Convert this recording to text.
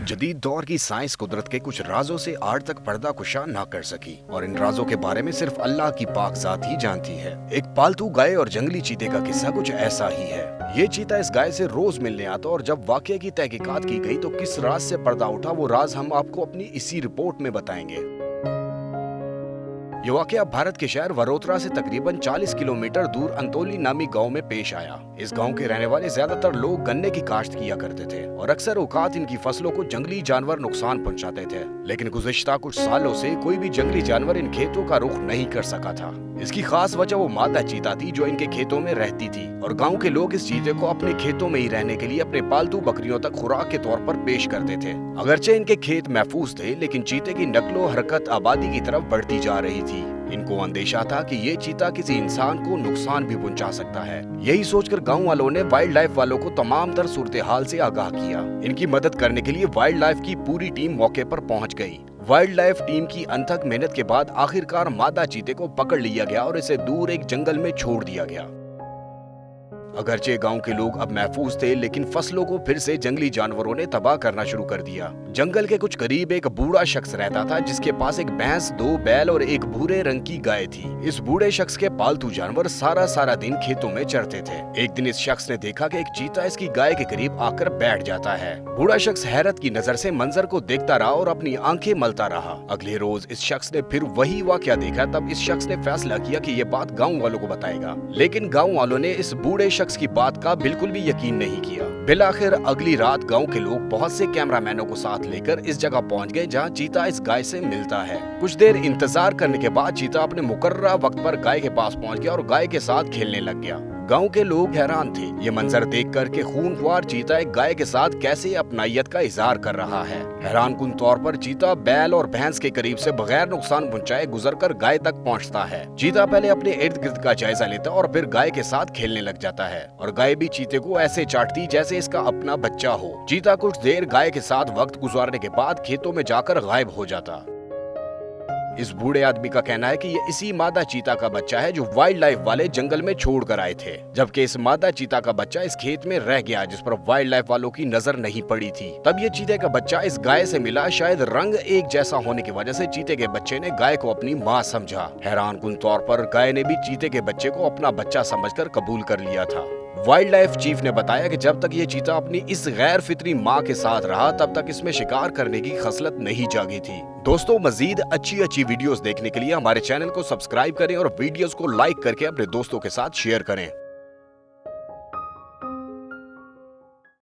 जदीद दौर की साइंस कुदरत के कुछ राजों से आज तक पर्दा कुशा ना कर सकी और इन राजों के बारे में सिर्फ अल्लाह की पाक ज़ात ही जानती है। एक पालतू गाय और जंगली चीते का किस्सा कुछ ऐसा ही है। ये चीता इस गाय से रोज मिलने आता और जब वाकये की तहकीकात की गई तो किस राज से पर्दा उठा वो राज हम आपको अपनी इसी रिपोर्ट में बताएंगे। ये वाकया भारत के शहर वडोदरा से तकरीबन 40 किलोमीटर दूर अंतोली नामी गांव में पेश आया। इस गांव के रहने वाले ज्यादातर लोग गन्ने की काश्त किया करते थे और अक्सर औकात इनकी फसलों को जंगली जानवर नुकसान पहुंचाते थे, लेकिन गुज़िश्ता कुछ सालों से कोई भी जंगली जानवर इन खेतों का रुख नहीं कर सका था। इसकी खास वजह वो मादा चीता थी जो इनके खेतों में रहती थी और गाँव के लोग इस चीते को अपने खेतों में ही रहने के लिए अपने पालतू बकरियों तक खुराक के तौर पर पेश करते थे। अगरचे इनके खेत महफूज थे, लेकिन चीते की नकलो हरकत आबादी की तरफ बढ़ती जा रही थी। इनको अंदेशा था कि ये चीता किसी इंसान को नुकसान भी पहुंचा सकता है। यही सोचकर गांव वालों ने वाइल्ड लाइफ वालों को तमाम तर सूरत हाल से आगाह किया। इनकी मदद करने के लिए वाइल्ड लाइफ की पूरी टीम मौके पर पहुंच गई। वाइल्ड लाइफ टीम की अनथक मेहनत के बाद आखिरकार मादा चीते को पकड़ लिया गया और इसे दूर एक जंगल में छोड़ दिया गया। अगरचे गांव के लोग अब महफूज थे, लेकिन फसलों को फिर से जंगली जानवरों ने तबाह करना शुरू कर दिया। जंगल के कुछ करीब एक बूढ़ा शख्स रहता था जिसके पास एक भैंस, 2 बैल और एक भूरे रंग की गाय थी। इस बूढ़े शख्स के पालतू जानवर सारा दिन खेतों में चरते थे। एक दिन इस शख्स ने देखा कि एक चीता इसकी गाय के करीब आकर बैठ जाता है। बूढ़ा शख्स हैरत की नजर से मंजर को देखता रहा और अपनी आंखें मलता रहा। अगले रोज इस शख्स ने फिर वही वाकया देखा। तब इस शख्स ने फैसला किया कि ये बात गाँव वालों को बताएगा, लेकिन गाँव वालों ने इस बूढ़े शख्स की बात का बिल्कुल भी यकीन नहीं किया। बिलाखिर अगली रात गांव के लोग बहुत से कैमरामैनों को साथ लेकर इस जगह पहुंच गए जहां चीता इस गाय से मिलता है। कुछ देर इंतजार करने के बाद चीता अपने मुकर्ररा वक्त पर गाय के पास पहुंच गया और गाय के साथ खेलने लग गया। गांव के लोग हैरान थे ये मंजर देखकर कि खूनख्वार चीता एक गाय के साथ कैसे अपनाइयत का इजहार कर रहा है। हैरानकुन तौर पर चीता बैल और भैंस के करीब से बगैर नुकसान पहुंचाए गुजरकर गाय तक पहुंचता है। चीता पहले अपने इर्द गिर्द का जायजा लेता और फिर गाय के साथ खेलने लग जाता है और गाय भी चीते को ऐसे चाटती जैसे इसका अपना बच्चा हो। चीता कुछ देर गाय के साथ वक्त गुजारने के बाद खेतों में जाकर गायब हो जाता। इस बूढ़े आदमी का कहना है कि ये इसी मादा चीता का बच्चा है जो वाइल्ड लाइफ वाले जंगल में छोड़ कर आए थे, जबकि इस मादा चीता का बच्चा इस खेत में रह गया जिस पर वाइल्ड लाइफ वालों की नजर नहीं पड़ी थी। तब ये चीते का बच्चा इस गाय से मिला। शायद रंग एक जैसा होने की वजह से चीते के बच्चे ने गाय को अपनी माँ समझा। हैरानकुन तौर पर गाय ने भी चीते के बच्चे को अपना बच्चा समझकर कबूल कर लिया था। वाइल्ड लाइफ चीफ ने बताया कि जब तक ये चीता अपनी इस गैर फितरी माँ के साथ रहा तब तक इसमें शिकार करने की खसलत नहीं जागी थी। दोस्तों, मजीद अच्छी वीडियोस देखने के लिए हमारे चैनल को सब्सक्राइब करें और वीडियोस को लाइक करके अपने दोस्तों के साथ शेयर करें।